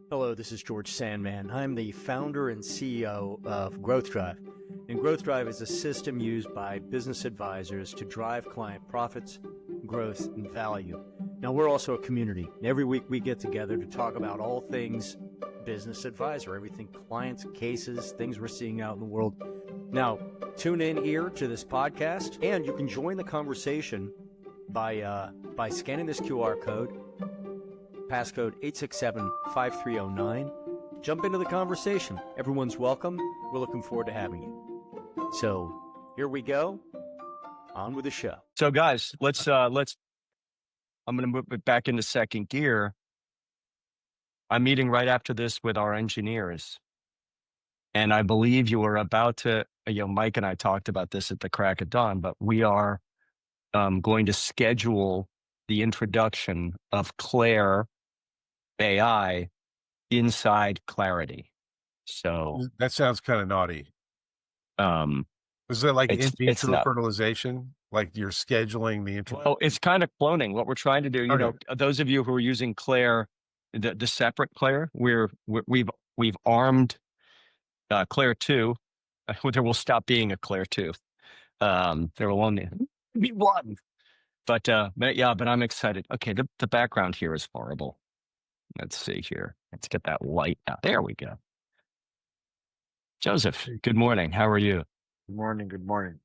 Hello, this is George Sandman. I'm the founder and CEO of Growth Drive. And Growth Drive is a system used by business advisors to drive client profits, growth, and value. Now, we're also a community. Every week we get together to talk about all things business advisor, everything clients, cases, things we're seeing out in the world. Now, tune in here to this podcast, and you can join the conversation by scanning this QR code, passcode 867-5309. Jump into the conversation. Everyone's welcome. We're looking forward to having you. So here we go. On with the show. So guys, let's I'm going to move it back into second gear. I'm meeting right after this with our engineers. And I believe you were about to, Mike and I talked about this at the crack of dawn, but we are going to schedule the introduction of Claire AI inside Clarity. So that sounds kind of naughty. Is it like in vitro fertilization? Like you're scheduling the intro? Well, it's kind of cloning. What we're trying to do, those of you who are using Claire, the separate Claire, we've armed Claire 2. There will stop being a Claire 2. There will only be one. But I'm excited. Okay, the background here is horrible. Let's see here. Let's get that light out. There we go. Joseph, good morning. How are you? Good morning. Good morning.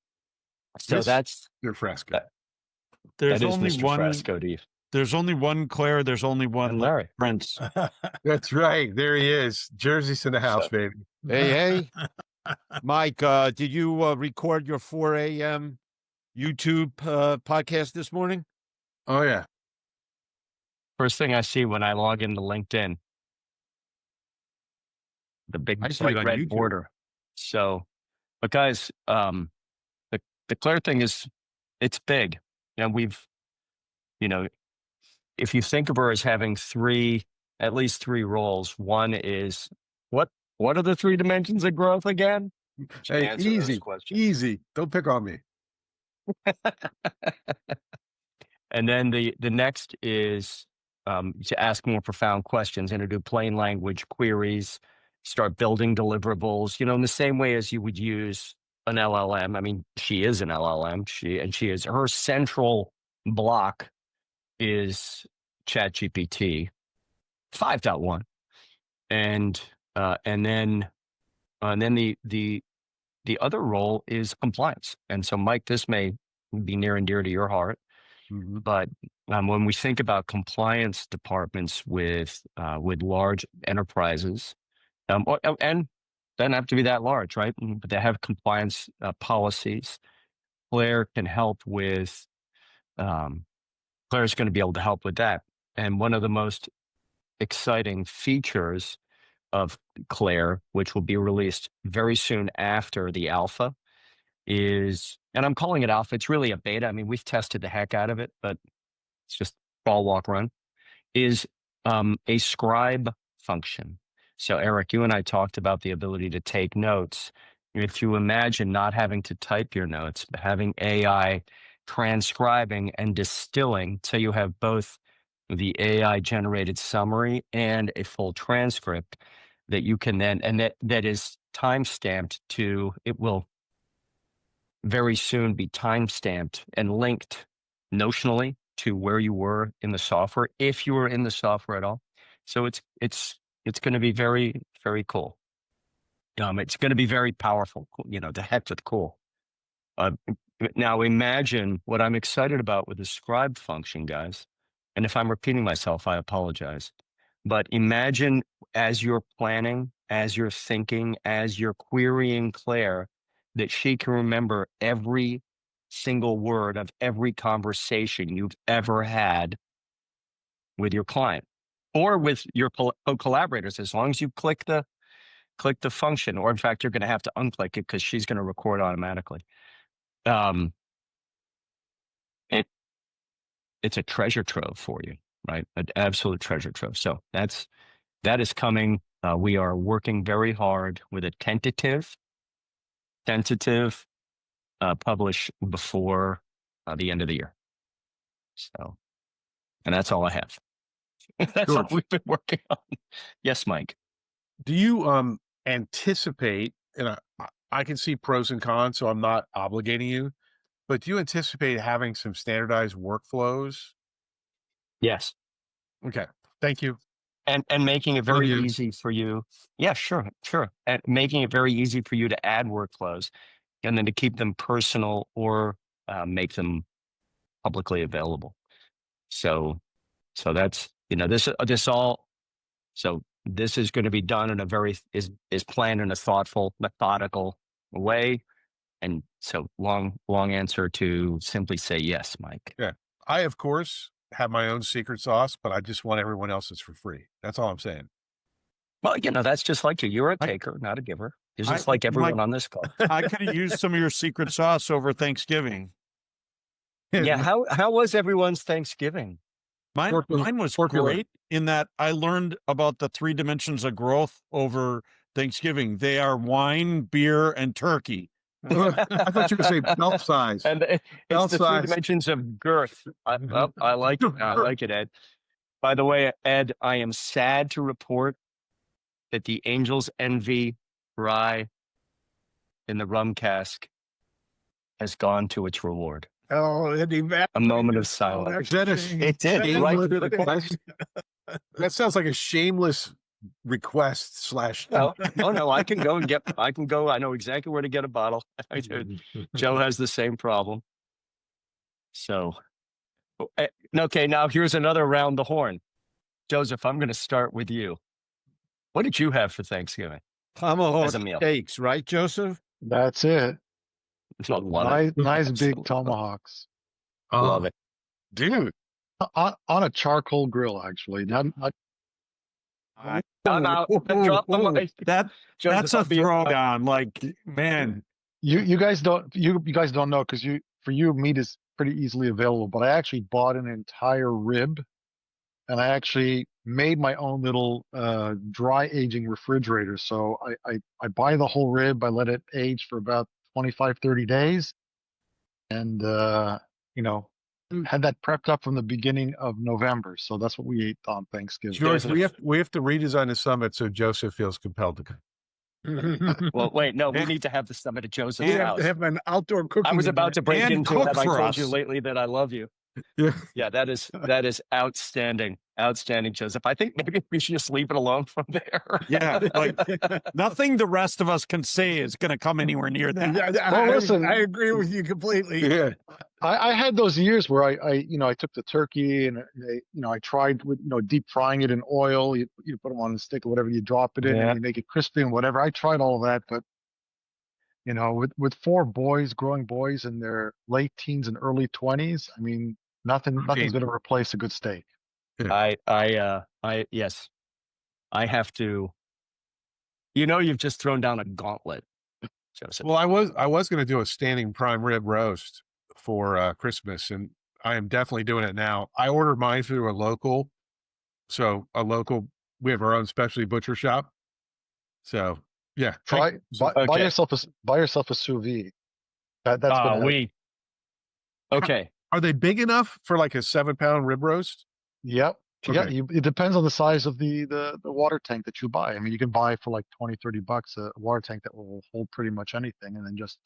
So that's Mr. Fresco. There's that is only Mr. one Fresco, Dave. There's only one Claire. There's only one Larry. Prince. That's right. There he is. Jersey's in the house, baby. Hey. Mike, did you record your 4 a.m. YouTube podcast this morning? Oh, yeah. First thing I see when I log into LinkedIn, the big bright red border. So, but guys, the Claire thing it's big. And if you think of her as having at least three roles, one is what are the three dimensions of growth again? Hey, easy. Don't pick on me. And then the next is to ask more profound questions and to do plain language queries, start building deliverables, in the same way as you would use an LLM. I mean, she is an LLM. Her central block is ChatGPT 5.1. And then the other role is compliance. And so, Mike, this may be near and dear to your heart. Mm-hmm. But when we think about compliance departments with large enterprises, and doesn't have to be that large, right? But they have compliance policies. Claire can help with. Claire's going to be able to help with that. And one of the most exciting features of Claire, which will be released very soon after the alpha, is, and I'm calling it alpha, it's really a beta. I mean, we've tested the heck out of it, but it's just crawl, walk, run, is a scribe function. So Eric, you and I talked about the ability to take notes. If you imagine not having to type your notes, but having AI transcribing and distilling, so you have both the AI generated summary and a full transcript that you can then, and that is time-stamped to, it will very soon be time-stamped and linked notionally to where you were in the software, if you were in the software at all. So it's going to be very, very cool. It's going to be very powerful, the heck with cool. Now imagine what I'm excited about with the scribe function, guys. And if I'm repeating myself, I apologize. But imagine as you're planning, as you're thinking, as you're querying Claire, that she can remember every single word of every conversation you've ever had with your client or with your collaborators, as long as you click the function, or in fact, you're going to have to unclick it because she's going to record automatically. It's a treasure trove for you, right? An absolute treasure trove. So that is coming. We are working very hard with a tentative publish before the end of the year. So, and that's all I have. That's all we've been working on. Yes, Mike. Do you anticipate, and I can see pros and cons, so I'm not obligating you, but do you anticipate having some standardized workflows? Yes. Okay. Thank you. And making it very easy for you. Yeah, sure. And making it very easy for you to add workflows and then to keep them personal or make them publicly available. So that's, this all, so this is going to be done in a very, is planned in a thoughtful, methodical way. And so long answer to simply say yes, Mike. Yeah. I, of course, have my own secret sauce, but I just want everyone else's for free. That's all I'm saying. Well, that's just like you. You're a taker, not a giver. It's just like everyone on this call. I could have used some of your secret sauce over Thanksgiving. Yeah. How was everyone's Thanksgiving? Mine was great in that I learned about the 3 dimensions of growth over Thanksgiving. They are wine, beer, and turkey. I thought you were going to say belt size. And it's the 3 dimensions of girth. I like it. I like it, Ed. By the way, Ed, I am sad to report that the Angels Envy rye in the rum cask has gone to its reward. Oh, a moment of silence. It did right through the course. That sounds like a shameless request slash. Oh no, I can go. I know exactly where to get a bottle. Joe has the same problem. So, okay, now here's another round the horn. Joseph, I'm going to start with you. What did you have for Thanksgiving? Tomahawk As a meal. steaks, right, Joseph? That's it. Nice big tomahawks. Love it. Dude. On a charcoal grill, actually. I'm out. Drop the mic. That's a throwdown. Like, man. You guys don't know because for you meat is pretty easily available, but I actually bought an entire rib and I actually made my own little dry aging refrigerator. So I buy the whole rib, I let it age for about 25, 30 days. And, had that prepped up from the beginning of November. So that's what we ate on Thanksgiving. George, we have to redesign the summit so Joseph feels compelled to come. Well, wait, no, we need to have the summit at Joseph's We have house. to have an outdoor cooking. I was about to break into that. I told you us. lately that I love you. Yeah, that is outstanding. Outstanding, Joseph. I think maybe we should just leave it alone from there. Yeah, like nothing the rest of us can say is going to come anywhere near that. Well, listen, I agree with you completely. Yeah. I had those years where I took the turkey and I tried with deep frying it in oil. You put them on a stick or whatever, you drop it in and you make it crispy and whatever. I tried all of that, but with 4 growing boys in their late teens and early 20s, I mean, nothing's going to replace a good steak. Yes, I have to. You've just thrown down a gauntlet, Joseph. Well, I was going to do a standing prime rib roast for Christmas, and I am definitely doing it now. I ordered mine through a local, we have our own specialty butcher shop. So yeah, buy yourself a sous vide. That's okay. Are they big enough for like a 7-pound rib roast? Yep. Okay. Yeah, it depends on the size of the water tank that you buy. I mean, you can buy for like $20-30 a water tank that will hold pretty much anything, and then just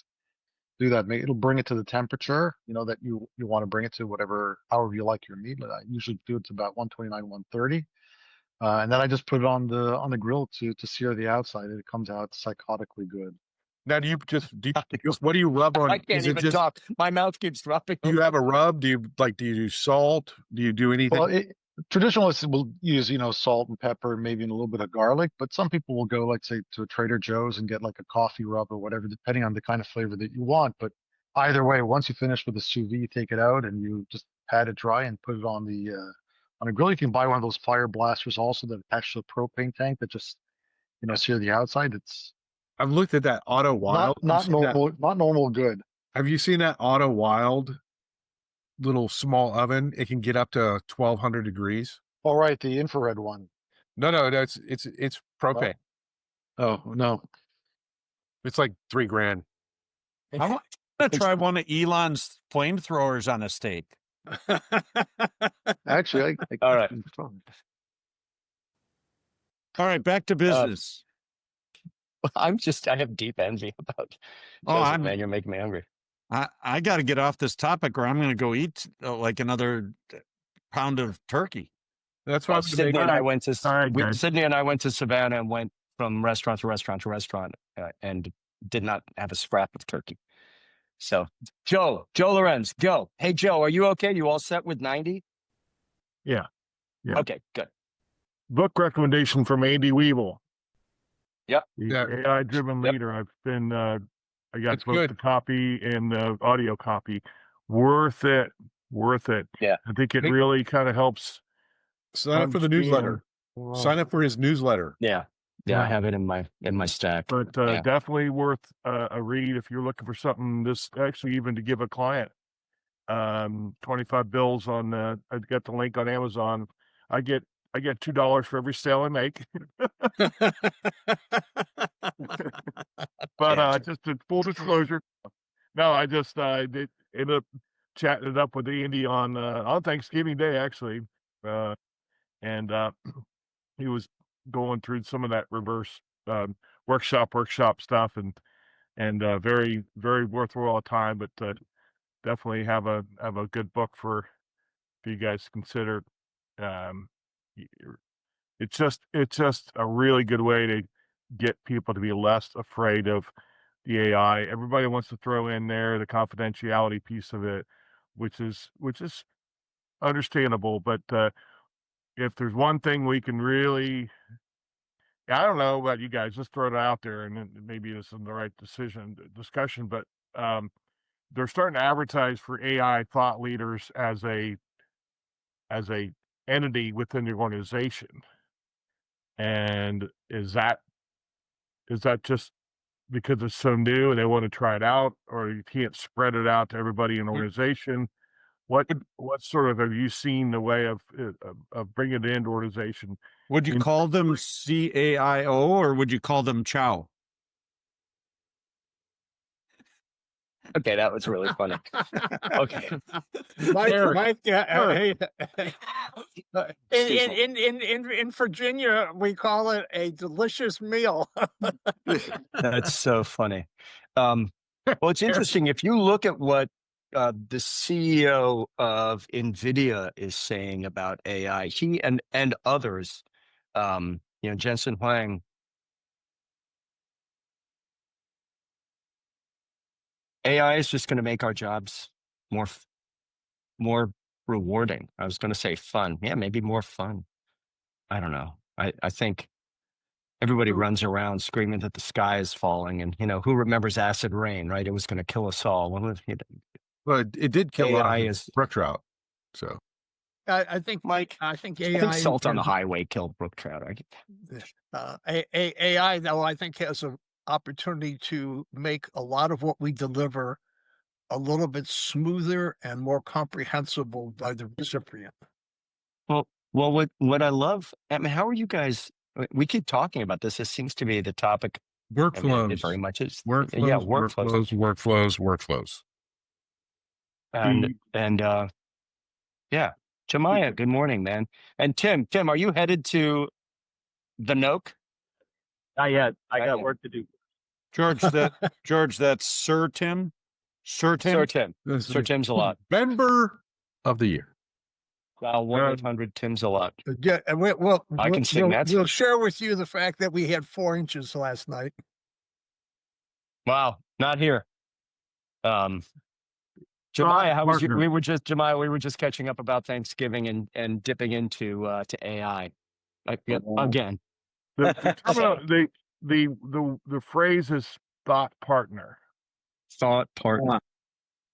do that. It'll bring it to the temperature, that you want to bring it to, however you like your meat. I usually do it to about 129, 130. And then I just put it on the grill to sear the outside, and it comes out psychotically good. Now, what do you rub on? I can't even talk. My mouth keeps dropping. Do you have a rub? Do you do salt? Do you do anything? Well, traditionalists will use, salt and pepper, maybe a little bit of garlic, but some people will go, like, say, to a Trader Joe's and get like a coffee rub or whatever, depending on the kind of flavor that you want. But either way, once you finish with the sous vide, you take it out and you just pat it dry and put it on a grill. You can buy one of those fire blasters also that attach to a propane tank that just, sear the outside. I've looked at that Auto Wild. Not normal good. Have you seen that Auto Wild little small oven? It can get up to 1200 degrees. All right, the infrared one. No, it's propane. Oh no, it's like $3,000. I want to try one of Elon's flamethrowers on a steak. Actually, all right. All right, back to business. I have deep envy about Oh, Joseph, man. You're making me hungry. I got to get off this topic, or I'm going to go eat like another pound of turkey. That's why Sydney and I went to guys. Sydney and I went to Savannah and went from restaurant to restaurant to restaurant and did not have a scrap of turkey. So, Joe Lorenz, go. Hey, Joe, are you okay? You all set with 90? Yeah. Okay, good. Book recommendation from Andy Weevil. Yep. The AI-driven leader. I've been, I got both the copy and the audio copy. Worth it. Yeah. I think it really kind of helps. Sign up for the newsletter. Sign up for his newsletter. Yeah. Yeah, I have it in my stack. But definitely worth a read if you're looking for something. This actually even to give a client 25 bills on. I got the link on Amazon. I get $2 for every sale I make. But just a full disclosure, no, I just ended up chatting it up with Andy on Thanksgiving Day actually, and he was going through some of that reverse workshop stuff, and very, very worthwhile time. But definitely have a good book for you guys to consider. It's just a really good way to get people to be less afraid of the AI. Everybody wants to throw in there the confidentiality piece of it, which is understandable. But if there's one thing we can really, I don't know about you guys, just throw it out there, and maybe this isn't the right discussion, but they're starting to advertise for AI thought leaders as a entity within the organization. And is that just because it's so new and they want to try it out, or you can't spread it out to everybody in the organization? What sort of have you seen the way of bringing it into organization? Would you call them CAIO or would you call them Chow? Okay, that was really funny. Okay. Mike, in Virginia, we call it a delicious meal. That's so funny. Well, it's interesting. If you look at what the CEO of NVIDIA is saying about AI, he and others, Jensen Huang, AI is just going to make our jobs more rewarding. I was going to say fun. Yeah, maybe more fun. I don't know. I think everybody runs around screaming that the sky is falling, and who remembers acid rain, right? It was going to kill us all. Well, it did kill AI brook trout. So I think, Mike. I think AI. I think salt on the highway killed brook trout. AI, though, I think has an opportunity to make a lot of what we deliver a little bit smoother and more comprehensible by the recipient. Well, what I love, I mean, how are you guys? We keep talking about this. This seems to be the topic. Workflows. I mean, it very much is. Workflows. Yeah, workflows. And yeah, Jemiah, good morning, man. And Tim, are you headed to the Nook? Not yet. I got work to do. George, that's Sir Tim. Sir Tim's a lot. Member of the year. 1-800 Tim's a lot. Yeah, and I can sing that. We'll share with you the fact that we had 4 inches last night. Wow, not here. Jemiah, how was you? We were just catching up about Thanksgiving and dipping into to AI again. The phrase is thought partner. Thought partner.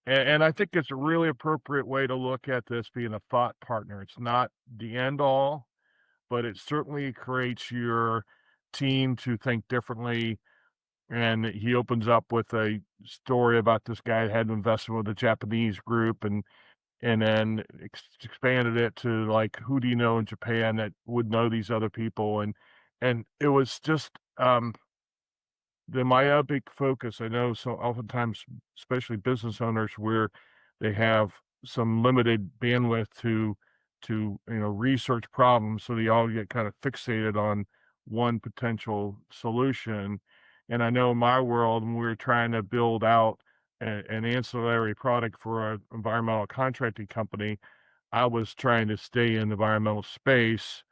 And I think it's a really appropriate way to look at this being a thought partner. It's not the end all, but it certainly creates your team to think differently. And he opens up with a story about this guy that had an investment with a Japanese group, and then expanded it to like, who do you know in Japan that would know these other people? And it was just the myopic focus. I know, so oftentimes, especially business owners, where they have some limited bandwidth to research problems, so they all get kind of fixated on one potential solution. And I know in my world, when we were trying to build out an ancillary product for an environmental contracting company, I was trying to stay in the environmental space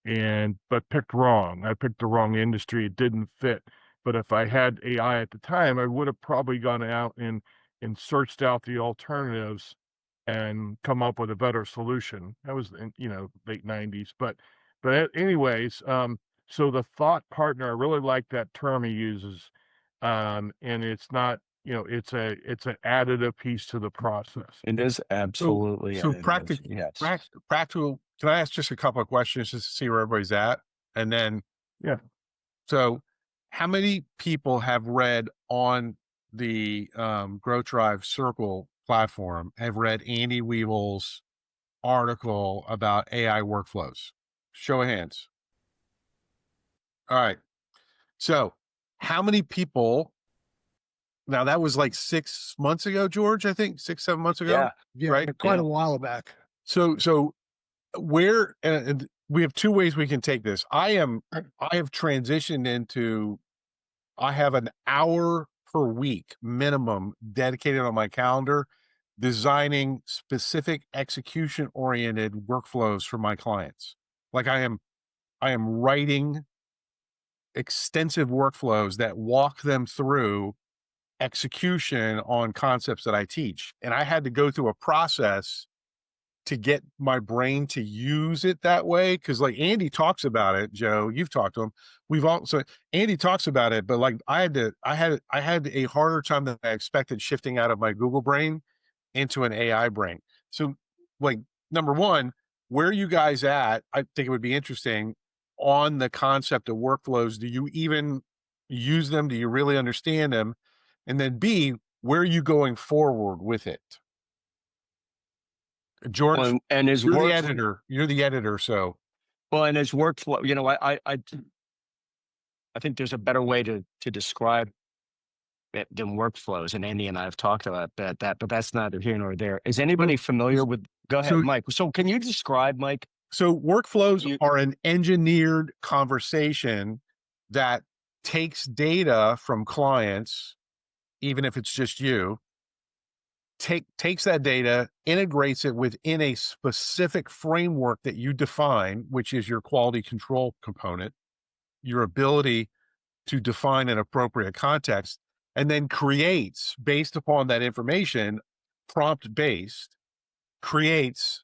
but picked wrong. I picked the wrong industry. It didn't fit. But if I had AI at the time, I would have probably gone out and searched out the alternatives and come up with a better solution. That was in, late 90s. But anyways, so the thought partner, I really like that term he uses. And it's not, it's an additive piece to the process. It is absolutely So additive, yes. practical. Can I ask just a couple of questions just to see where everybody's at? And then, Yeah. So how many people have read on the Growth Drive Circle platform, have read Andy Weevil's article about AI workflows? Show of hands. All right. So how many people, now that was like 6 months ago, George, I think 6-7 months ago. Yeah, right. quite a while back. So where, and we have two ways we can take this. I have transitioned into, I have an hour per week minimum dedicated on my calendar, designing specific execution oriented workflows for my clients. Like I am writing extensive workflows that walk them through execution on concepts that I teach. And I had to go through a process to get my brain to use it that way. Cause like Andy talks about it, Joe, you've talked to him. Andy talks about it, but like I had a harder time than I expected shifting out of my Google brain into an AI brain. So like, number one, where are you guys at? I think it would be interesting on the concept of workflows. Do you even use them? Do you really understand them? And then B, where are you going forward with it? George, and his you're the editor. You're the editor, so. Well, and his workflow, I think there's a better way to describe it than workflows, and Andy and I have talked about that, but that's neither here nor there. Is anybody familiar with? Go ahead, Mike. So, can you describe, Mike? So, workflows are an engineered conversation that takes data from clients, even if it's just you. Takes that data, integrates it within a specific framework that you define, which is your quality control component, your ability to define an appropriate context, and then creates, based upon that information, prompt-based, creates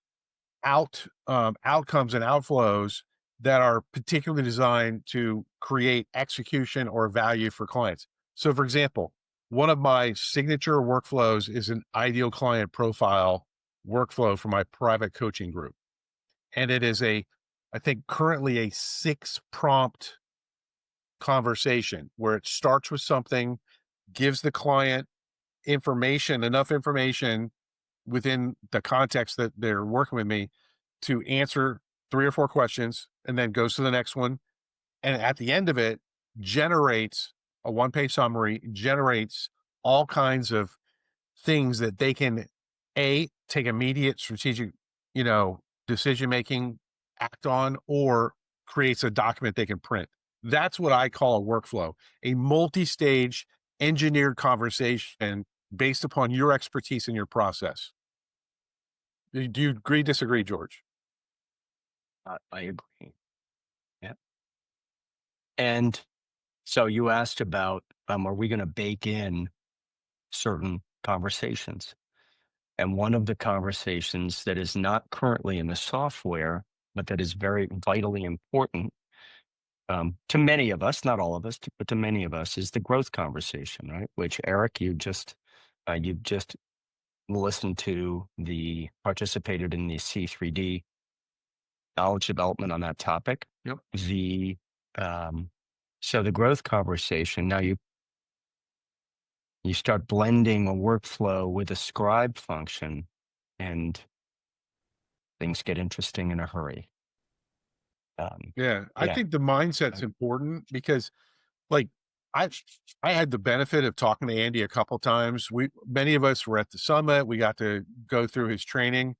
outcomes and outflows that are particularly designed to create execution or value for clients. So, for example, one of my signature workflows is an ideal client profile workflow for my private coaching group. And it is I think currently a 6-prompt conversation where it starts with something, gives the client enough information within the context that they're working with me to answer 3 or 4 questions, and then goes to the next one. And at the end of it, generates a 1-page summary, generates all kinds of things that they can take immediate strategic, decision-making act on, or creates a document they can print. That's what I call a workflow, a multi-stage engineered conversation based upon your expertise in your process. Do you agree, disagree, George? I agree. Yeah. And so you asked about, are we going to bake in certain conversations? And one of the conversations that is not currently in the software, but that is very vitally important to many of us, not all of us, but to many of us, is the growth conversation, right? Which, Eric, you just listened to, participated in the C3D knowledge development on that topic. Yep. So the growth conversation, now you start blending a workflow with a scribe function, and things get interesting in a hurry. I think the mindset's important because, like, I had the benefit of talking to Andy a couple times. Many of us were at the summit. We got to go through his training,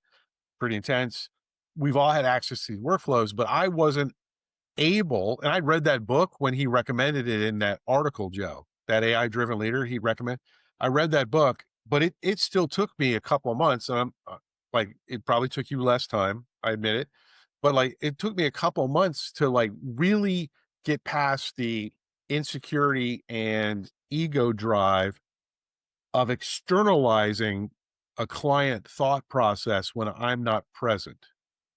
pretty intense. We've all had access to these workflows, but I wasn't able, and I read that book when he recommended it in that article, Joe, that AI driven leader he recommended. I read that book, but it still took me a couple of months. And I'm like, it probably took you less time, I admit it, but like it took me a couple of months to like really get past the insecurity and ego drive of externalizing a client thought process when I'm not present,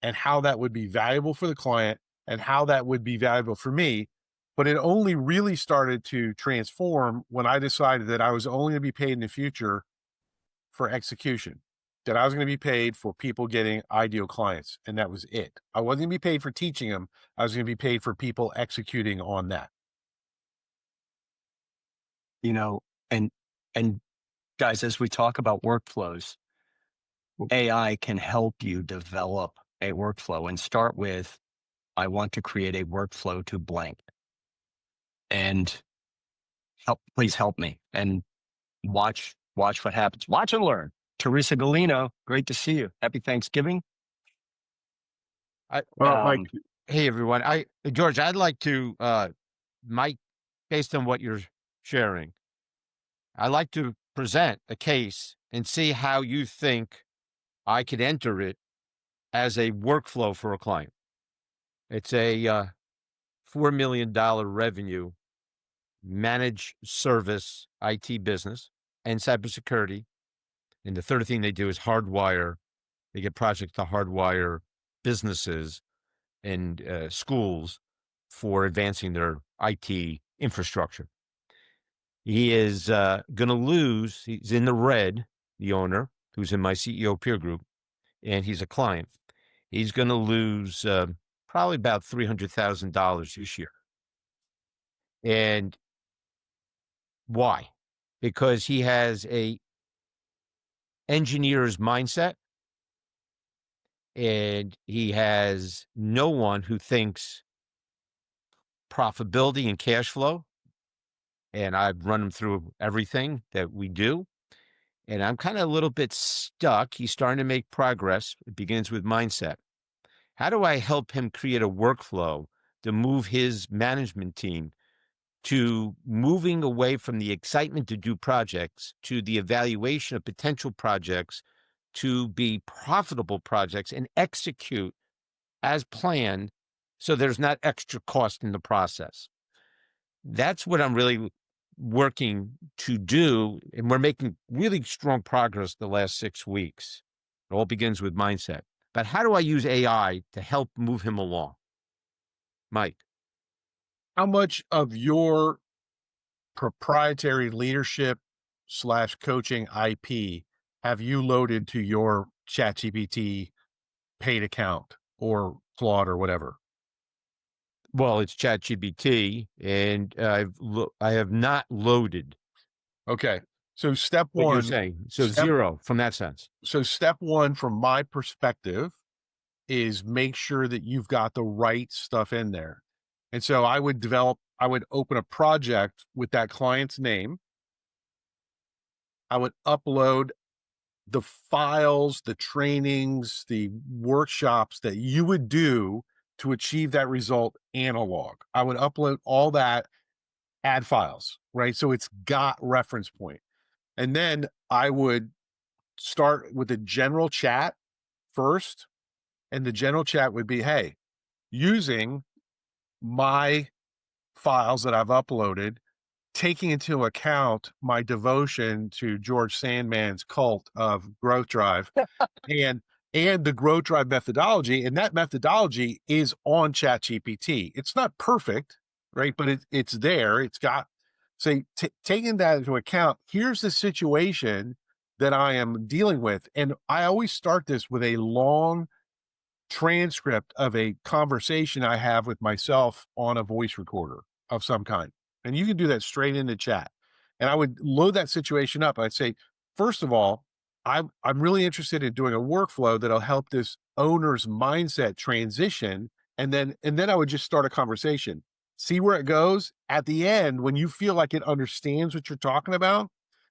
and how that would be valuable for the client and how that would be valuable for me. But it only really started to transform when I decided that I was only going to be paid in the future for execution, that I was going to be paid for people getting ideal clients. And that was it. I wasn't going to be paid for teaching them. I was going to be paid for people executing on that. You know, and guys, as we talk about workflows, AI can help you develop a workflow and start with, I want to create a workflow to blank, and please help me, and watch what happens. Watch and learn. Teresa Galino, great to see you. Happy Thanksgiving. Mike, Hey everyone. George, I'd like to Mike, based on what you're sharing, I'd like to present a case and see how you think I could enter it as a workflow for a client. It's a $4 million revenue managed service IT business and cybersecurity. And the third thing they do is hardwire. They get projects to hardwire businesses and schools for advancing their IT infrastructure. He is going to lose. He's in the red, the owner, who's in my CEO peer group, and he's a client. He's going to lose probably about $300,000 this year. And why? Because he has a engineer's mindset, and he has no one who thinks profitability and cash flow. And I've run him through everything that we do. And I'm kind of a little bit stuck. He's starting to make progress. It begins with mindset. How do I help him create a workflow to move his management team to moving away from the excitement to do projects to the evaluation of potential projects to be profitable projects and execute as planned so there's not extra cost in the process? That's what I'm really working to do. And we're making really strong progress the last 6 weeks. It all begins with mindset. But how do I use AI to help move him along? Mike. How much of your proprietary leadership / coaching IP have you loaded to your ChatGPT paid account or Claude or whatever? Well, it's ChatGPT, and I have not loaded. Okay. So step What one, you're saying. So zero from that sense. So step one, from my perspective, is make sure that you've got the right stuff in there. And so I would open a project with that client's name. I would upload the files, the trainings, the workshops that you would do to achieve that result analog. I would upload all that, add files, right? So it's got reference point. And then I would start with a general chat first. And the general chat would be, hey, using my files that I've uploaded, taking into account my devotion to George Sandman's cult of growth drive and the growth drive methodology. And that methodology is on ChatGPT. It's not perfect, right? But it's there. It's got, say, taking that into account, here's the situation that I am dealing with. And I always start this with a long transcript of a conversation I have with myself on a voice recorder of some kind. And you can do that straight into chat. And I would load that situation up. I'd say, first of all, I'm really interested in doing a workflow that'll help this owner's mindset transition. And then I would just start a conversation, see where it goes. At the end, when you feel like it understands what you're talking about,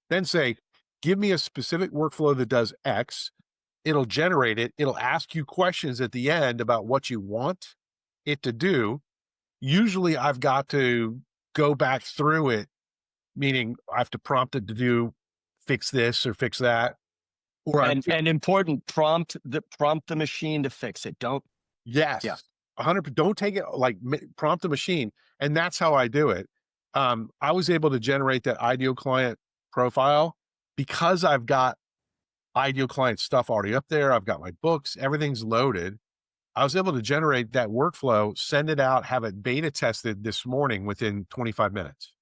then say, give me a specific workflow that does X. It'll generate it. It'll ask you questions at the end about what you want it to do. usually I've got to go back through it, meaning I have to prompt it to do fix this or fix that. Or and important, prompt the machine to fix it. Don't. Yes. Yeah. 100%. Don't take it like prompt the machine. And that's how I do it. I was able to generate that ideal client profile because I've got ideal client stuff already up there. I've got my books, everything's loaded. I was able to generate that workflow, send it out, have it beta tested this morning within 25 minutes.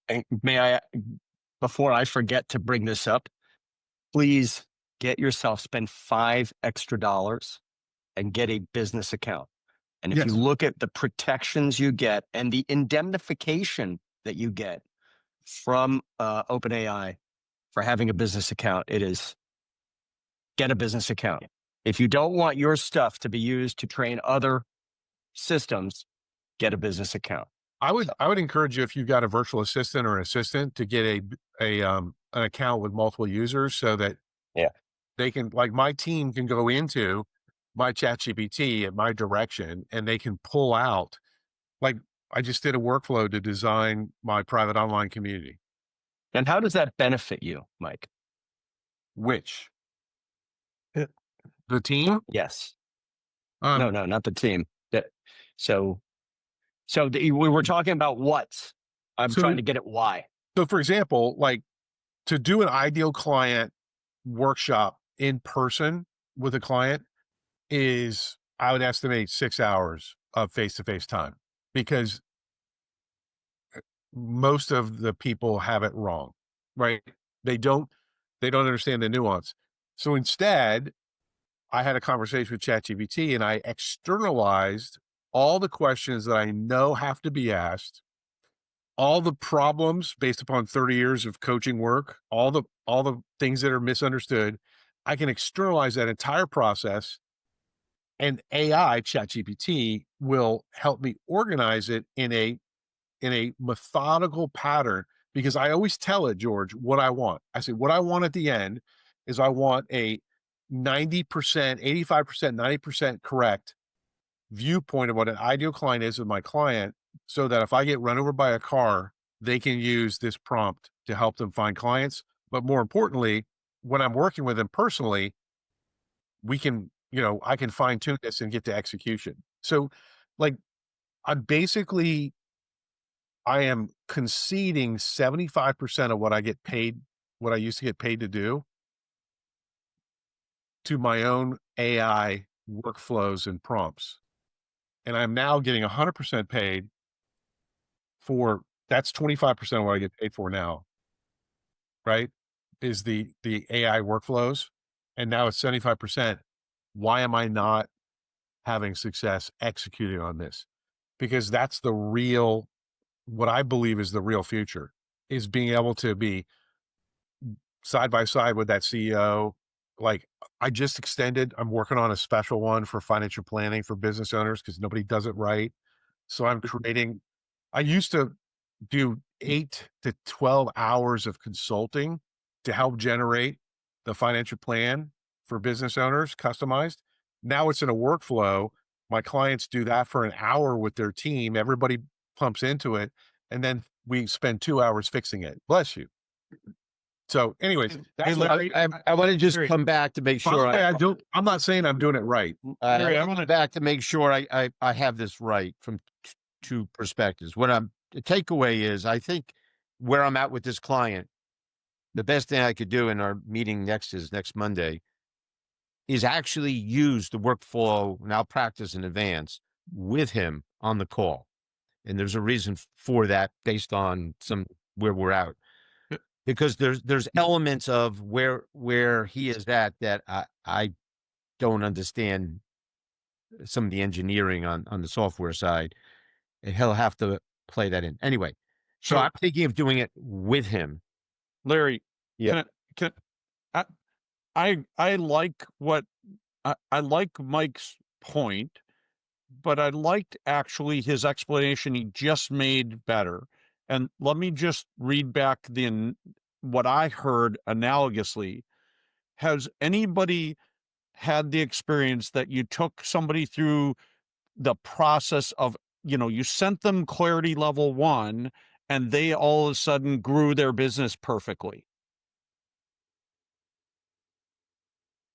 And may I, before I forget to bring this up, please spend $5 extra and get a business account. And if you look at the protections you get and the indemnification that you get from OpenAI for having a business account, it is get a business account. If you don't want your stuff to be used to train other systems, get a business account. I would encourage you, if you've got a virtual assistant or an assistant, to get an account with multiple users so that they can, like, my team can go into my ChatGPT at my direction and they can pull out, like, I just did a workflow to design my private online community. And how does that benefit you, Mike? Which? The team? Yes. No, not the team. So we were talking about what? I'm trying to get at why. So, for example, like, to do an ideal client workshop in person with a client is, I would estimate, 6 hours of face-to-face time, because most of the people have it wrong, right? They don't understand the nuance. So instead, I had a conversation with ChatGPT and I externalized all the questions that I know have to be asked, all the problems based upon 30 years of coaching work, all the things that are misunderstood. I can externalize that entire process, and AI, ChatGPT, will help me organize it in a methodical pattern, because I always tell it, George, what I want. I say, what I want at the end is I want a 90%, 85%, 90% correct viewpoint of what an ideal client is with my client, so that if I get run over by a car, they can use this prompt to help them find clients. But more importantly, when I'm working with them personally, we can, I can fine tune this and get to execution. So, like, I am conceding 75% of what I get paid, what I used to get paid to do, to my own AI workflows and prompts. And I'm now getting 100% paid for, that's 25% of what I get paid for now, right? Is the AI workflows. And now it's 75%. Why am I not having success executing on this? Because that's what I believe is the real future, is being able to be side by side with that CEO. Like, I'm working on a special one for financial planning for business owners, because nobody does it right. So I used to do 8 to 12 hours of consulting to help generate the financial plan for business owners, customized. Now it's in a workflow. My clients do that for an hour with their team. Everybody pumps into it, and then we spend 2 hours fixing it. Bless you. So anyways, I want to just come back to make sure I'm not saying I'm doing it right. I want to come back to make sure I have this right from two perspectives. The takeaway is, I think where I'm at with this client, the best thing I could do in our meeting next Monday is actually use the workflow, and I'll practice in advance with him on the call. And there's a reason for that based on where we're at. Because there's elements of where he is at that I don't understand some of the engineering on the software side, and he'll have to play that in anyway. So I'm thinking of doing it with him. Larry, yeah, I like I like Mike's point, but I liked actually his explanation he just made better. And let me just read back what I heard analogously. Has anybody had the experience that you took somebody through the process of, you sent them clarity level 1 and they all of a sudden grew their business perfectly.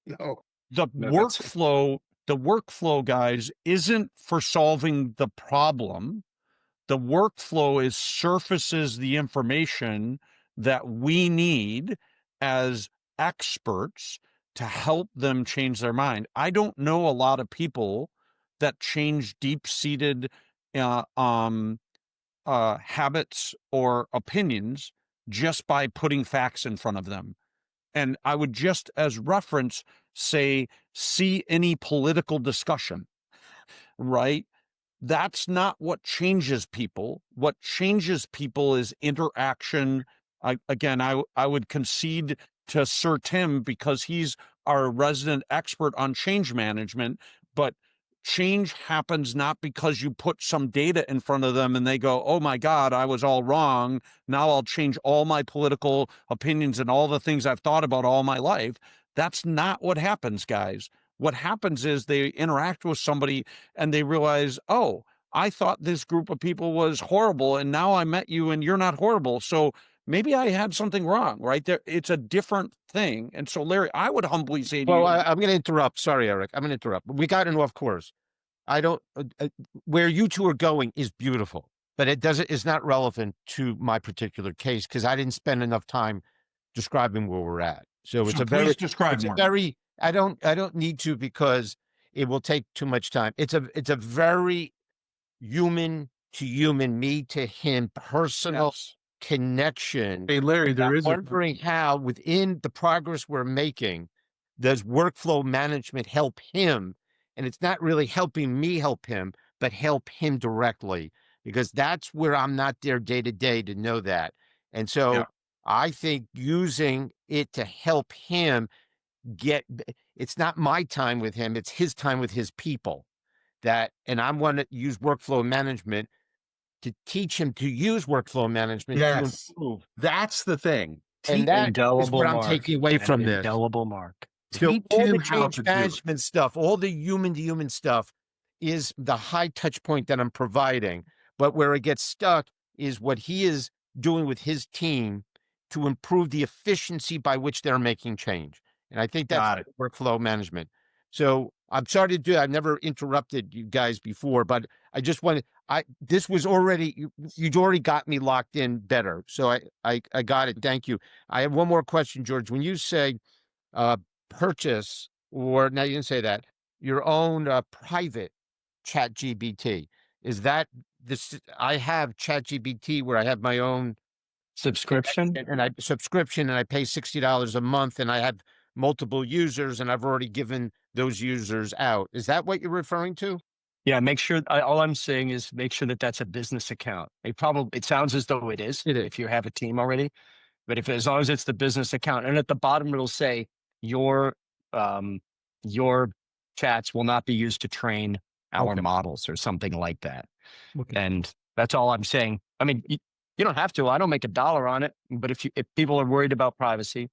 No. The No, that's- workflow, guys, isn't for solving the problem. The workflow is surfaces the information that we need as experts to help them change their mind. I don't know a lot of people that change deep-seated habits or opinions just by putting facts in front of them. And I would just, as reference, say, see any political discussion, right? That's not what changes people. What changes people is interaction. I would concede to Sir Tim because he's our resident expert on change management, but change happens not because you put some data in front of them and they go, oh my God, I was all wrong. Now I'll change all my political opinions and all the things I've thought about all my life. That's not what happens, guys. What happens is they interact with somebody and they realize, oh, I thought this group of people was horrible, and now I met you and you're not horrible. So maybe I had something wrong, right? There, it's a different thing. And so, Larry, I would humbly say to Well, you, I'm going to interrupt. Sorry, Eric. I'm going to interrupt. We got an off course. I don't. Where you two are going is beautiful, but it's not relevant to my particular case because I didn't spend enough time describing where we're at. So it's so a very, please describe it's a more. very. I don't need to because it will take too much time. It's a very human to human, me to him, personal connection. Hey, Larry, there I'm is a wondering how within the progress we're making, does workflow management help him? And it's not really helping me help him, but help him directly, because that's where I'm not there day to day to know that. And so Yeah. I think using it to help him it's not my time with him, it's his time with his people. And I want to use workflow management to teach him to use workflow management to Yes. improve. That's the thing. And that is Indelible what I'm mark. taking away An from this. indelible mark. So Teach all the him how change to do it. management stuff, all the human to human stuff is the high touch point that I'm providing. But where it gets stuck is what he is doing with his team to improve the efficiency by which they're making change. And I think Got that's workflow management. So I'm sorry to do. I've never interrupted you guys before, but I just wanted. This was already you'd already got me locked in better. So I got it. Thank you. I have one more question, George. When you say purchase, or now you didn't say that, your own private chat GBT, is that this? I have chat GBT where I have my own Subscription? and I subscription and I pay $60 a month and I have multiple users and I've already given those users out. Is that what you're referring to? Yeah, make sure, all I'm saying is make sure that that's a business account. It sounds as though it is, if you have a team already, but as long as it's the business account, and at the bottom, it'll say your chats will not be used to train our models or something like that. Okay. And that's all I'm saying. I mean, you don't have to, I don't make $1 on it, but if people are worried about privacy,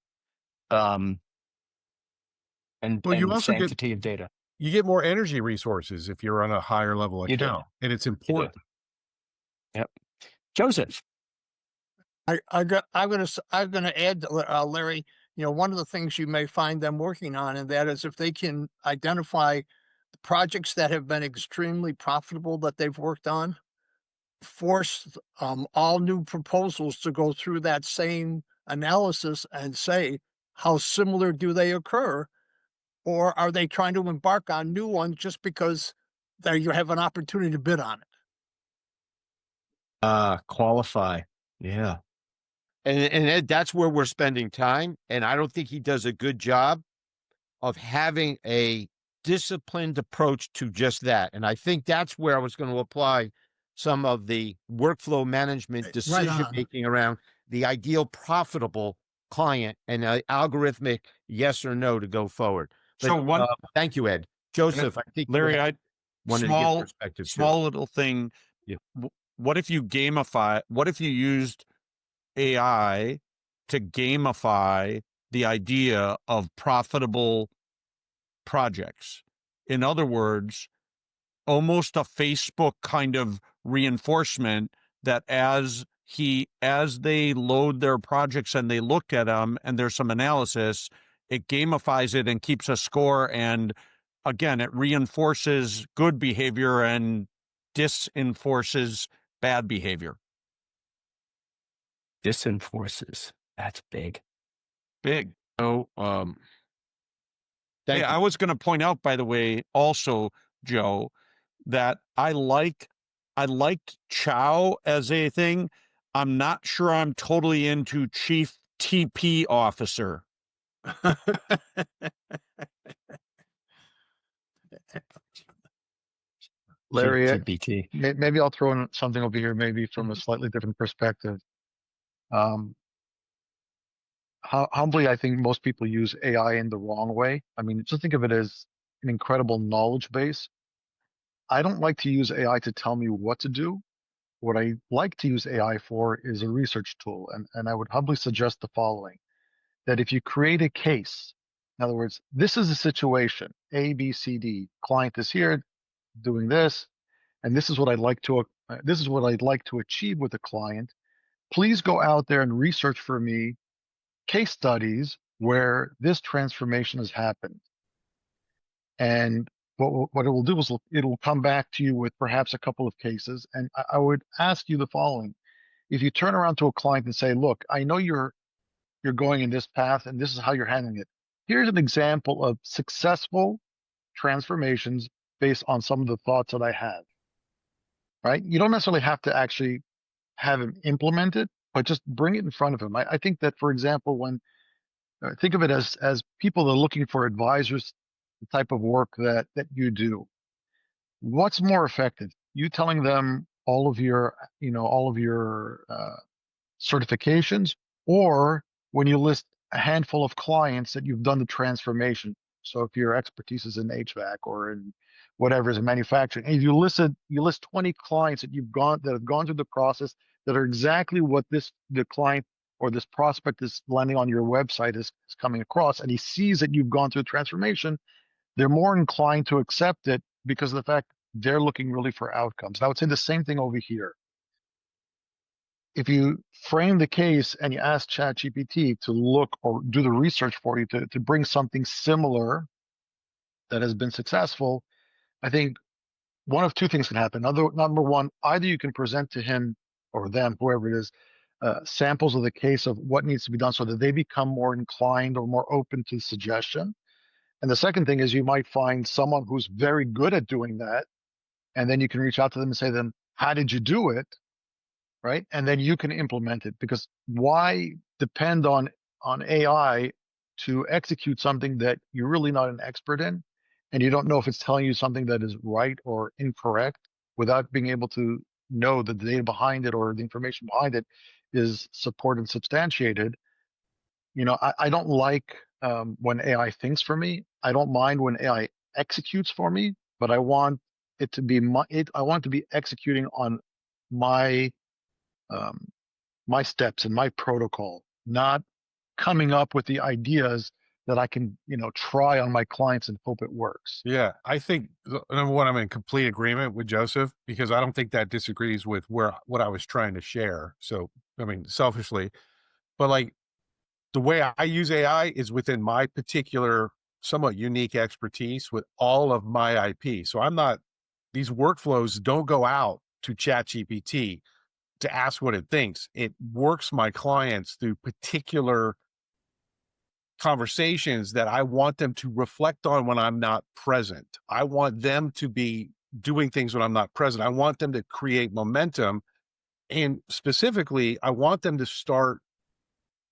and you also sanctity of data. You get more energy resources if you're on a higher level You do. account, and it's important. Yep. Joseph. I'm gonna add, Larry. One of the things you may find them working on, and that is if they can identify the projects that have been extremely profitable that they've worked on, force all new proposals to go through that same analysis and say how similar do they occur, or are they trying to embark on new ones just because there you have an opportunity to bid on it? Qualify. Yeah. And that's where we're spending time. And I don't think he does a good job of having a disciplined approach to just that. And I think that's where I was going to apply some of the workflow management decision making around the ideal profitable client and an algorithmic yes or no to go forward. But, So thank you, Ed. Joseph, I think Larry, I wanted to get perspective. Small little thing. Yeah. What if you what if you used AI to gamify the idea of profitable projects? In other words, almost a Facebook kind of reinforcement that as they load their projects and they look at them and there's some analysis, it gamifies it and keeps a score. And again, it reinforces good behavior and disenforces bad behavior. Disenforces. That's big. Big. So, Hey, I was going to point out, by the way, also, Joe, that I liked Chow as a thing. I'm not sure I'm totally into Chief TP Officer. Larry, GPT. maybe I'll throw in something over here, maybe from a slightly different perspective. Humbly, I think most people use AI in the wrong way. I mean, just think of it as an incredible knowledge base. I don't like to use AI to tell me what to do. What I like to use AI for is a research tool. And I would humbly suggest the following, that if you create a case, in other words, this is a situation, A, B, C, D, client is here doing this, and this is what I'd like to achieve with the client. Please go out there and research for me case studies where this transformation has happened. And what it will do is it'll come back to you with perhaps a couple of cases. And I would ask you the following. If you turn around to a client and say, look, I know you're going in this path and this is how you're handling it. Here's an example of successful transformations based on some of the thoughts that I have, right? You don't necessarily have to actually have him implement it, but just bring it in front of him. I think that, for example, when think of it as people that are looking for advisors, the type of work that you do. What's more effective? You telling them all of your certifications, or when you list a handful of clients that you've done the transformation. So if your expertise is in HVAC or in whatever is in manufacturing, and if you list 20 clients that have gone through the process that are exactly what the client or this prospect is landing on your website is coming across, and he sees that you've gone through transformation, they're more inclined to accept it because of the fact they're looking really for outcomes. And I would say the same thing over here. If you frame the case and you ask ChatGPT to look or do the research for you to bring something similar that has been successful, I think one of two things can happen. Number one, either you can present to him or them, whoever it is, samples of the case of what needs to be done so that they become more inclined or more open to suggestion. And the second thing is you might find someone who's very good at doing that. And then you can reach out to them and say to them, how did you do it? Right? And then you can implement it, because why depend on AI to execute something that you're really not an expert in, and you don't know if it's telling you something that is right or incorrect without being able to know that the data behind it or the information behind it is supported and substantiated. I don't like when AI thinks for me. I don't mind when AI executes for me, but I want it to be I want it to be executing on my my steps and my protocol, not coming up with the ideas that I can, try on my clients and hope it works. Yeah, I think number one, I'm in complete agreement with Joseph, because I don't think that disagrees with what I was trying to share. So, I mean, selfishly, but like the way I use AI is within my particular, somewhat unique expertise with all of my IP. So these workflows don't go out to ChatGPT to ask what it thinks. It works my clients through particular conversations that I want them to reflect on when I'm not present. I want them to be doing things when I'm not present. I want them to create momentum. And specifically, I want them to start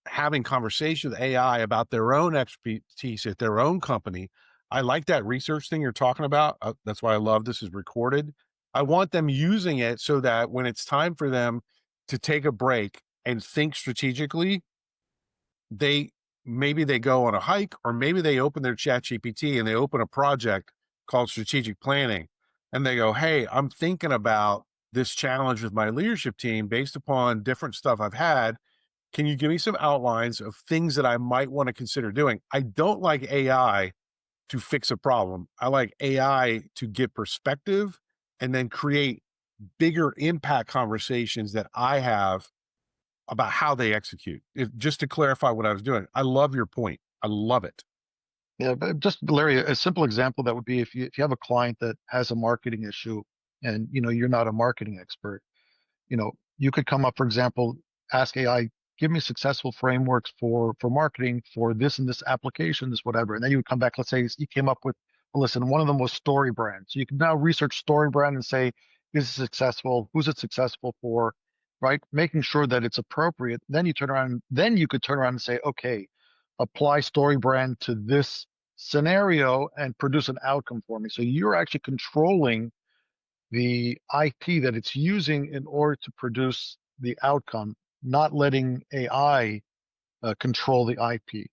having conversations with AI about their own expertise at their own company. I like that research thing you're talking about. That's why I love this is recorded. I want them using it so that when it's time for them to take a break and think strategically, maybe they go on a hike, or maybe they open their chat GPT and they open a project called strategic planning. And they go, hey, I'm thinking about this challenge with my leadership team based upon different stuff I've had. Can you give me some outlines of things that I might want to consider doing? I don't like AI to fix a problem. I like AI to get perspective and then create bigger impact conversations that I have about how they execute. Just to clarify what I was doing, I love your point. I love it. Yeah, but just Larry, a simple example that would be if you have a client that has a marketing issue and you're not a marketing expert, you could come up, for example, ask AI, give me successful frameworks for marketing for this and this application, this whatever. And then you would come back, let's say you came up with, well, listen, one of them was Story Brand. So you can now research Story Brand and say, is it successful? Who's it successful for? Right? Making sure that it's appropriate. Then you could turn around and say, okay, apply Story Brand to this scenario and produce an outcome for me. So you're actually controlling the IP that it's using in order to produce the outcome, not letting AI control the IP.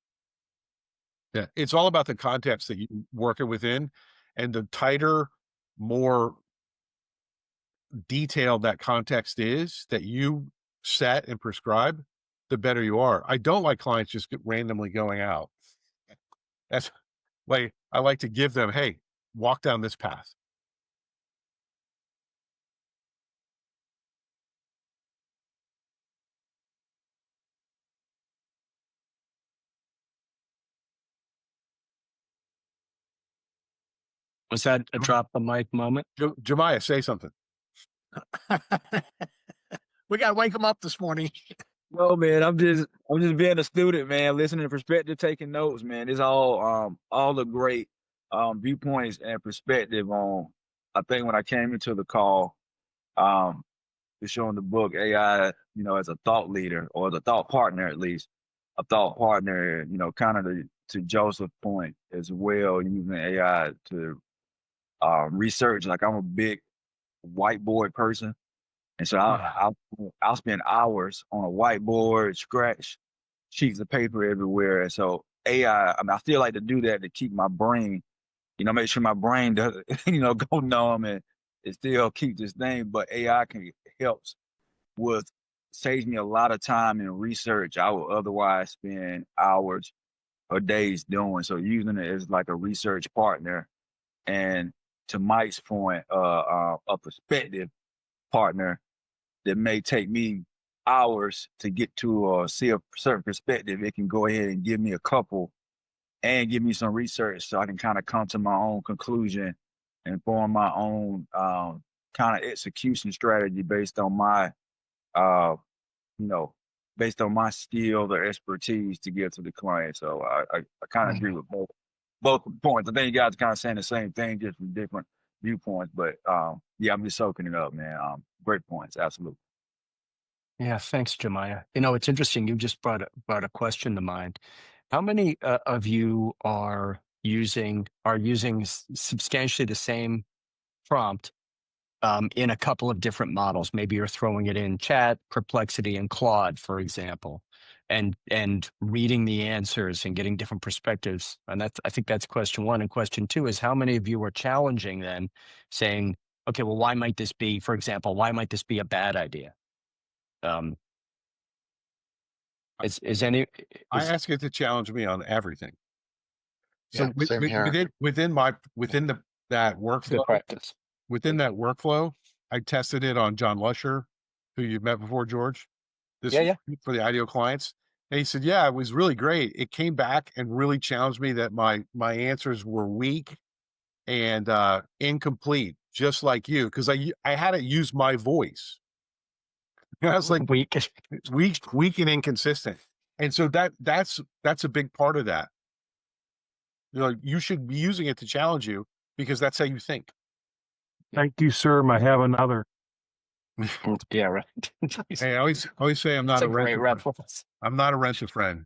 Yeah, it's all about the context that you work it within, and the tighter, more detailed that context is that you set and prescribe, the better you are. I don't like clients just randomly going out. That's like, I like to give them, hey, walk down this path. Was that a drop the mic moment? Jemiah, say something. We got to wake him up this morning. No, man, I'm just being a student, man, listening to perspective, taking notes, man. It's all the great viewpoints and perspective on. I think when I came into the call, you're showing the book AI, as a thought leader or as a thought partner, at least a thought partner, kind of to Joseph's point as well, using AI to research. Like, I'm a big whiteboard person. And so I'll spend hours on a whiteboard, scratch sheets of paper everywhere. And so AI, I still like to do that to keep my brain, make sure my brain doesn't, go numb and it still keep this thing. But AI helps saves me a lot of time in research I would otherwise spend hours or days doing. So using it as like a research partner, and to Mike's point, a perspective partner that may take me hours to get to or see a certain perspective, it can go ahead and give me a couple and give me some research so I can kind of come to my own conclusion and form my own kind of execution strategy based on my, based on my skills or expertise to give to the client. So I kind of agree with both points. I think you guys are kind of saying the same thing, just from different viewpoints. But yeah, I'm just soaking it up, man. Great points, absolutely. Yeah, thanks, Jemiah. It's interesting. You just brought a question to mind. How many of you are using substantially the same prompt in a couple of different models? Maybe you're throwing it in Chat, Perplexity, and Claude, for example, and reading the answers and getting different perspectives. And I think that's question one. And question two is, how many of you are challenging then, saying, okay, well, why might this be, for example, why might this be a bad idea? I ask it to challenge me on everything. So Yeah, same here. within that workflow, good practice. Within that workflow, I tested it on John Lusher, who you've met before, George. For the IDEO clients. And he said, yeah, it was really great. It came back and really challenged me that my answers were weak and incomplete, just like you, because I had it use my voice. I was like weak and inconsistent. And so that's a big part of that. You should be using it to challenge you because that's how you think. Thank you, sir. I have another. Yeah, right. Hey, I always say I'm not a great reference. I'm not a rental friend.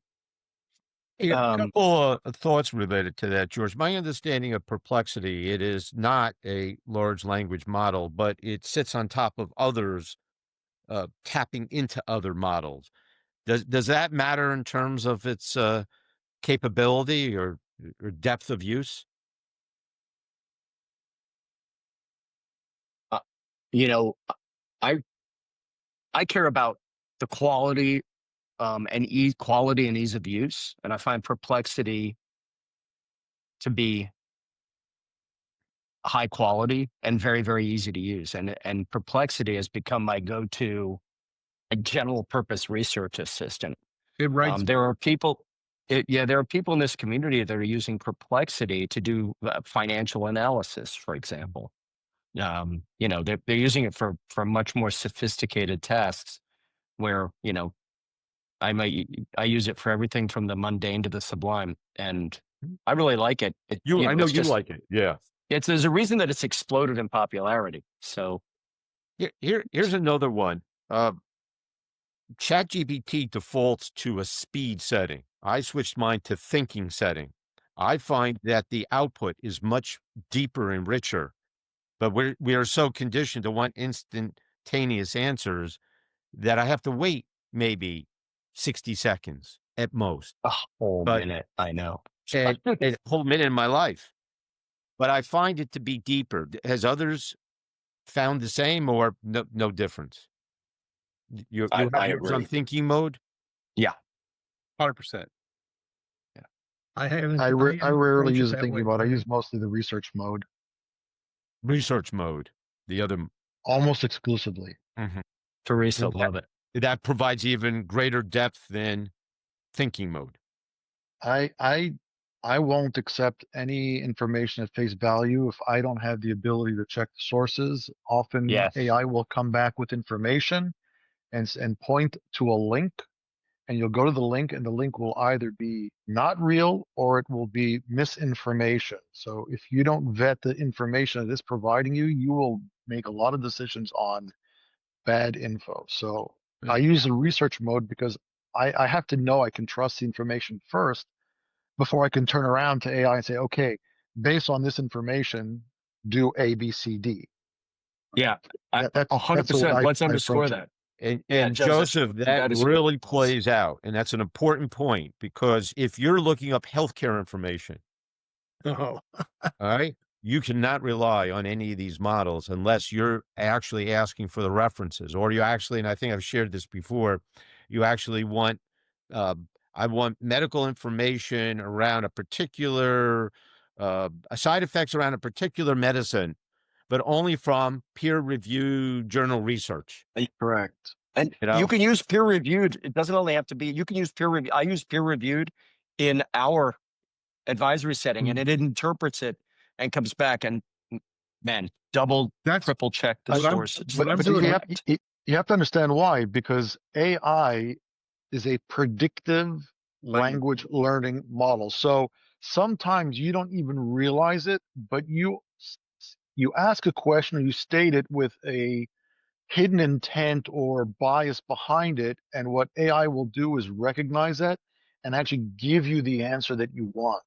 A couple of thoughts related to that, George. My understanding of Perplexity, it is not a large language model, but it sits on top of others, tapping into other models. Does that matter in terms of its capability or depth of use? I care about the quality and ease of use, and I find Perplexity to be high quality and very, very easy to use. And Perplexity has become my go-to general purpose research assistant. It writes. There are people, there are people in this community that are using Perplexity to do financial analysis, for example. They're using it for much more sophisticated tasks where, I use it for everything from the mundane to the sublime, and I really like it. I know it's you just, like it. Yeah. there's a reason that it's exploded in popularity. So Here's another one. ChatGPT defaults to a speed setting. I switched mine to thinking setting. I find that the output is much deeper and richer, but we are so conditioned to want instantaneous answers that I have to wait maybe 60 seconds at most. a whole But- minute, I know. And a whole minute in my life. But I find it to be deeper. Has others found the same or no difference? You I have yours on agree. thinking mode? 100%. I haven't. I haven't rarely approached it use a that thinking way. mode. I use mostly the research mode, Research mode. The other almost exclusively. Teresa, And love it. that provides even greater depth than thinking mode. I won't accept any information at face value if I don't have the ability to check the sources. Often Yes. AI will come back with information and point to a link, and you'll go to the link, and the link will either be not real or it will be misinformation. So if you don't vet the information that it's providing you, you will make a lot of decisions on bad info. So I use the research mode because I have to know I can trust the information first before I can turn around to AI and say, okay, based on this information, do A, B, C, D. Yeah, That's the way 100%. Let's I underscore approach it. that. And, Yeah, and Joseph, Joseph, that that is really false. plays out. And that's an important point because if you're looking up healthcare information, Oh, all right, you cannot rely on any of these models unless you're actually asking for the references, or you actually, and I think I've shared this before, you actually want, I want medical information around a particular, side effects around a particular medicine, but only from peer-reviewed journal research. Correct. And You know? you can use peer reviewed. It doesn't only have to be, you can use peer reviewed. I use peer reviewed in our advisory setting, and it interprets it and comes back and, man, double, That's triple check the what I'm- source. what I'm But doing. you have to understand why, because AI is a predictive language learning model. So sometimes you don't even realize it, but you ask a question or you state it with a hidden intent or bias behind it, and what AI will do is recognize that and actually give you the answer that you want.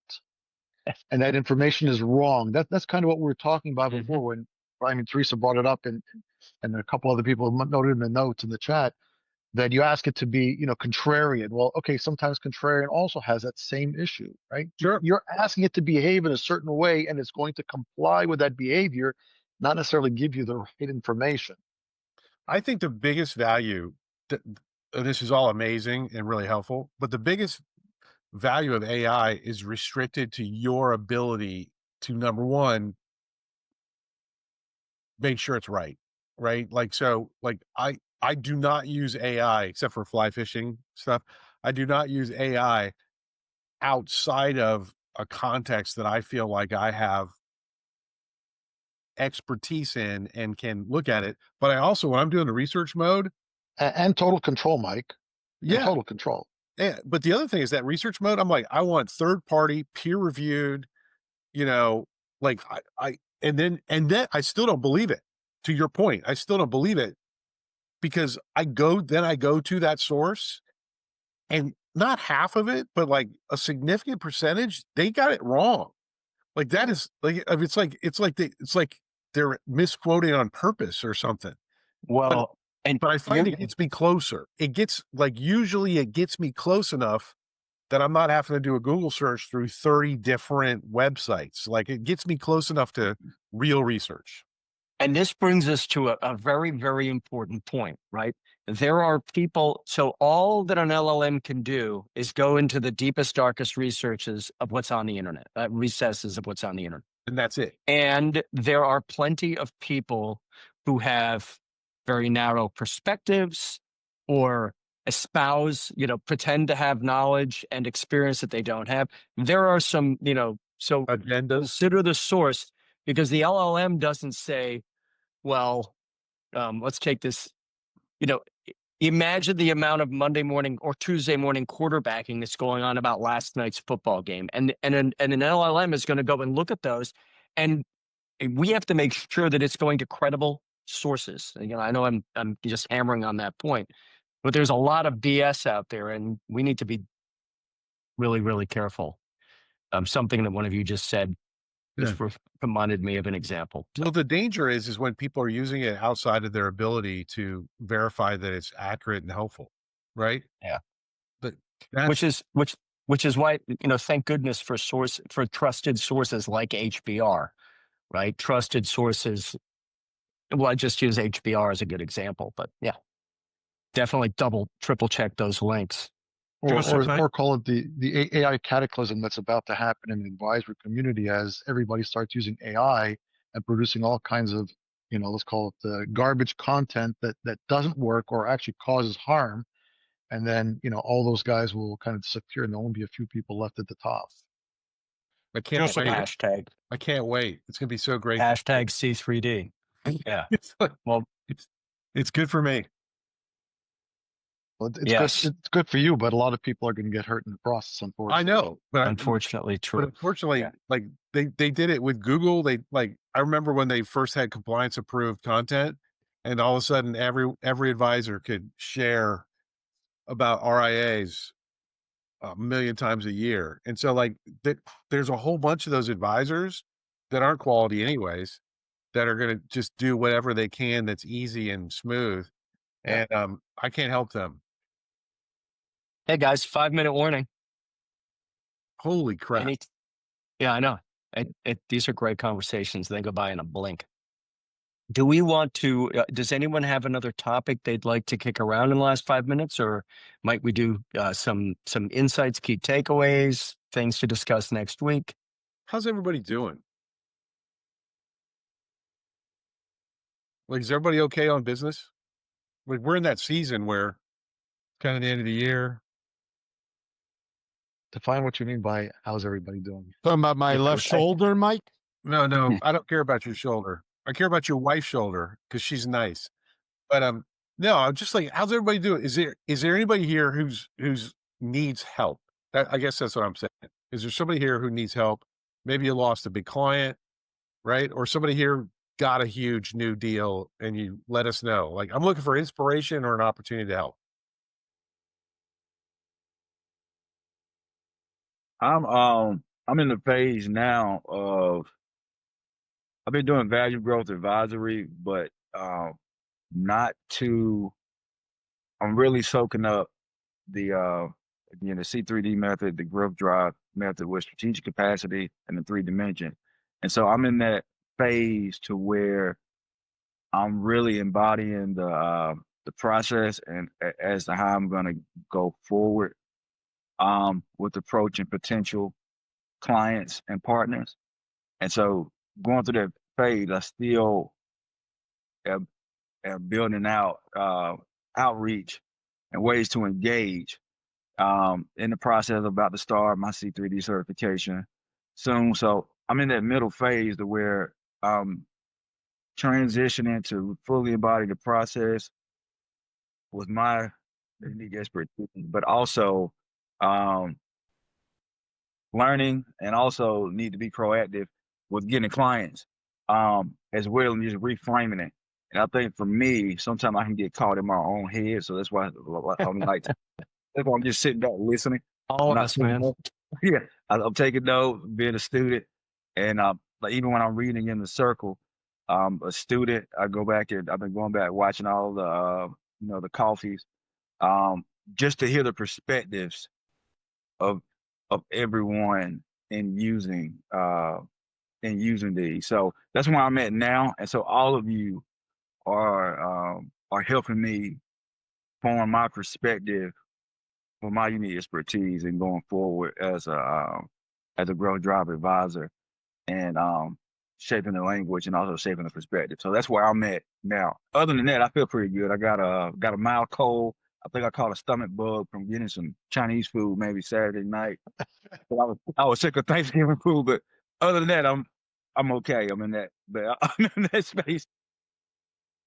And that information is wrong. That's kind of what we were talking about before when Teresa brought it up, and a couple other people noted in the notes in the chat that you ask it to be, contrarian. Well, okay, sometimes contrarian also has that same issue, right? Sure. You're asking it to behave in a certain way, and it's going to comply with that behavior, not necessarily give you the right information. I think the biggest value, this is all amazing and really helpful, but the biggest value of AI is restricted to your ability to, number one, make sure it's right. I do not use AI except for fly fishing stuff. I do not use AI outside of a context that I feel like I have expertise in and can look at it. But I also, when I'm doing the research mode, And total control, Mike. And yeah. total control. Yeah, but the other thing is that research mode, I'm like, I want third party, peer reviewed, like and then I still don't believe it. To your point, I still don't believe it because I go to that source, and not half of it, but like a significant percentage, they got it wrong. Like that is like, it's like they're misquoting on purpose or something. Well, But I find it gets me closer. Usually it gets me close enough that I'm not having to do a Google search through 30 different websites. Like it gets me close enough to real research. and this brings us to a very, very important point, right? There are people, so all that an LLM can do is go into the deepest, darkest researches of what's on the internet, recesses of what's on the internet. And that's it. And there are plenty of people who have very narrow perspectives or espouse, pretend to have knowledge and experience that they don't have. There are some, so Agendas. consider the source, because the LLM doesn't say, well, let's take this, imagine the amount of Monday morning or Tuesday morning quarterbacking that's going on about last night's football game. And an LLM is going to go and look at those, and we have to make sure that it's going to credible sources. I know I'm just hammering on that point, but there's a lot of BS out there, and we need to be really, really careful. Something that one of you just said just reminded me of an example. Well, the danger is when people are using it outside of their ability to verify that it's accurate and helpful, right? Yeah. But which is why, thank goodness for trusted sources like HBR, right? Trusted sources. Well, I just use HBR as a good example, but yeah, definitely double, triple check those links. Or call it the AI cataclysm that's about to happen in the advisory community as everybody starts using AI and producing all kinds of, let's call it the garbage content that doesn't work or actually causes harm. And then, all those guys will kind of disappear and there won't be a few people left at the top. I can't Joseph, wait. Hashtag. I can't wait. It's going to be so great. Hashtag C3D. Yeah. Well, it's good for me. Well, it's yes. good. It's good for you, but a lot of people are going to get hurt in the process. Unfortunately, I know, but unfortunately, true. But unfortunately, like they did it with Google. I remember when they first had compliance approved content, and all of a sudden every advisor could share about RIAs a million times a year, and so there's a whole bunch of those advisors that aren't quality anyways, that are going to just do whatever they can that's easy and smooth, and I can't help them. Hey guys, 5-minute warning. Holy crap. Yeah, I know. These are great conversations. They go by in a blink. Do we want to, does anyone have another topic they'd like to kick around in the last 5 minutes, or might we do some insights, key takeaways, things to discuss next week? How's everybody doing? Like, is everybody okay on business? Like, we're in that season where kind of the end of the year. Define what you mean by how's everybody doing. Talking about my left shoulder, Mike? No, I don't care about your shoulder. I care about your wife's shoulder because she's nice. But no, I'm just like, how's everybody doing? Is there anybody here who's needs help? I guess that's what I'm saying. Is there somebody here who needs help? Maybe you lost a big client, right? Or somebody here got a huge new deal and you let us know. Like, I'm looking for inspiration or an opportunity to help. I'm in the phase now of I've been doing value growth advisory, but not too. I'm really soaking up the C3D method, the growth drive method with strategic capacity and the 3 dimension. And so I'm in that phase to where I'm really embodying the process and as to how I'm going to go forward with approaching potential clients and partners. And so going through that phase, I still am building out outreach and ways to engage. In the process, about to start my C3D certification soon. So I'm in that middle phase to where I'm transitioning to fully embody the process with my unique expertise, but also learning and also need to be proactive with getting clients as well and just reframing it. And I think for me, sometimes I can get caught in my own head. So that's why I'm like, that's why I'm just sitting back listening. All of us, man. Yeah, I'm taking notes, being a student. And like even when I'm reading in the circle, a student, I've been going back watching all the, the coffees, just to hear the perspectives of everyone in using these. So that's where I'm at now. And so all of you are helping me form my perspective with my unique expertise and going forward as a growth drive advisor. and shaping the language and also shaping the perspective. So that's where I'm at now. Other than that, I feel pretty good. I got a mild cold. I think I caught a stomach bug from getting some Chinese food maybe Saturday night. But I was sick of Thanksgiving food, but other than that, I'm okay. I'm in that, but I'm in that space.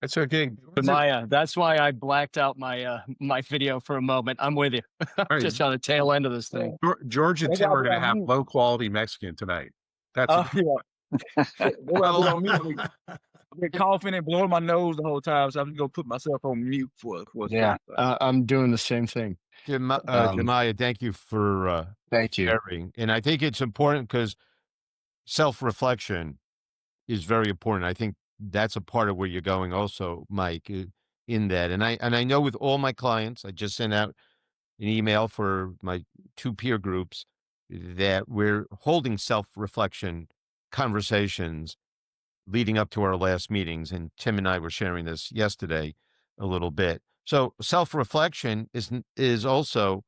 That's okay. Maya, that's why I blacked out my my video for a moment. I'm with you. I'm Right. just on the tail end of this thing. George and They Tim got are me going to on have mute. low quality Mexican tonight. That's Oh yeah. They got me on mute. I've been coughing and blowing my nose the whole time, so I'm just gonna put myself on mute for a Yeah, second. I'm doing the same thing. Jemiah, thank you for Thank you. sharing. And I think it's important because self-reflection is very important. I think that's a part of where you're going also, Mike, in that. And I know with all my clients, I just sent out an email for my 2 peer groups that we're holding self-reflection conversations leading up to our last meetings. And Tim and I were sharing this yesterday a little bit. So self-reflection is also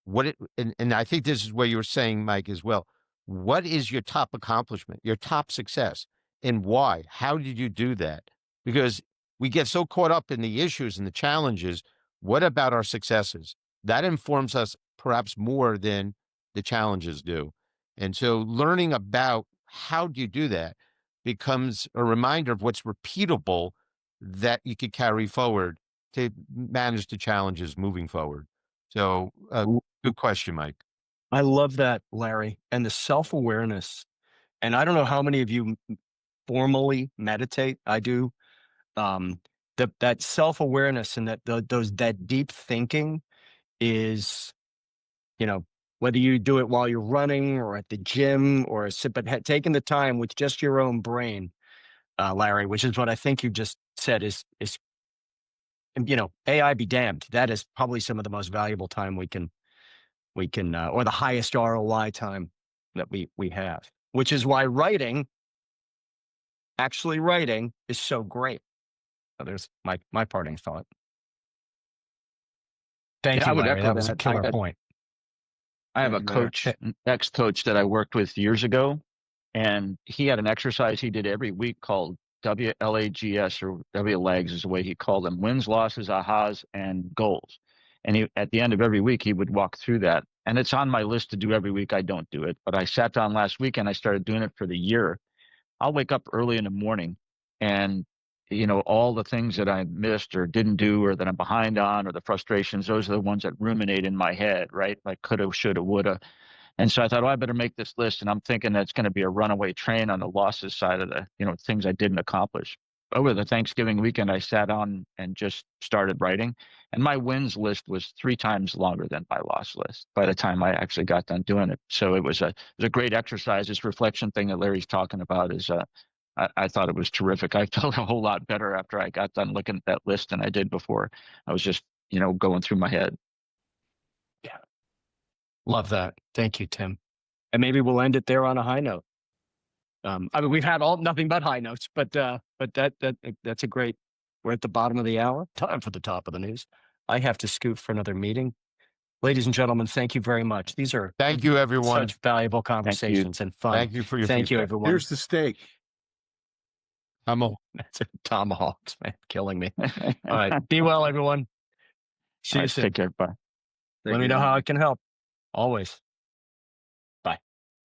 what it, and I think this is where you were saying, Mike, as well. What is your top accomplishment, your top success, and why? How did you do that? Because we get so caught up in the issues and the challenges. What about our successes? That informs us perhaps more than the challenges do. And so learning about how do you do that becomes a reminder of what's repeatable that you could carry forward to manage the challenges moving forward. So, good question, Mike. I love that, Larry, and the self-awareness. And I don't know how many of you formally meditate. I do. That self-awareness and that deep thinking is, you know, whether you do it while you're running or at the gym or taking the time with just your own brain, Larry, which is what I think you just said is, you know, AI be damned. That is probably some of the most valuable time we can, or the highest ROI time that we have, which is why actually writing is so great. So there's my parting thought. Thank Yeah, you, I would Larry. echo That was a that. killer point. I have a And, coach, an ex-coach that I worked with years ago, and he had an exercise he did every week called WLAGS, or WLAGS is the way he called them: wins, losses, ahas, and goals. And at the end of every week, he would walk through that. And it's on my list to do every week. I don't do it, but I sat down last week and I started doing it for the year. I'll wake up early in the morning, and all the things that I missed or didn't do or that I'm behind on, or the frustrations, those are the ones that ruminate in my head, right? Like coulda, shoulda, woulda. And so I thought, oh, I better make this list. And I'm thinking that's going to be a runaway train on the losses side of the, things I didn't accomplish. Over the Thanksgiving weekend, I sat on and just started writing. And my wins list was 3 times longer than my loss list by the time I actually got done doing it. So it was a great exercise. This reflection thing that Larry's talking about is, I thought it was terrific. I felt a whole lot better after I got done looking at that list than I did before. I was just, going through my head. Yeah. Love that. Thank you, Tim. And maybe we'll end it there on a high note. I mean, we've had nothing but high notes, but that's a great. We're at the bottom of the hour. Time for the top of the news. I have to scoot for another meeting. Ladies and gentlemen, thank you very much. These are Thank you, everyone. such valuable conversations and fun. Thank you for your Thank you, feedback. everyone. Here's the steak. That's tomahawks, man, killing me. All right, be well, everyone. See you soon. Take care. Bye. Let me know how I can help. Always.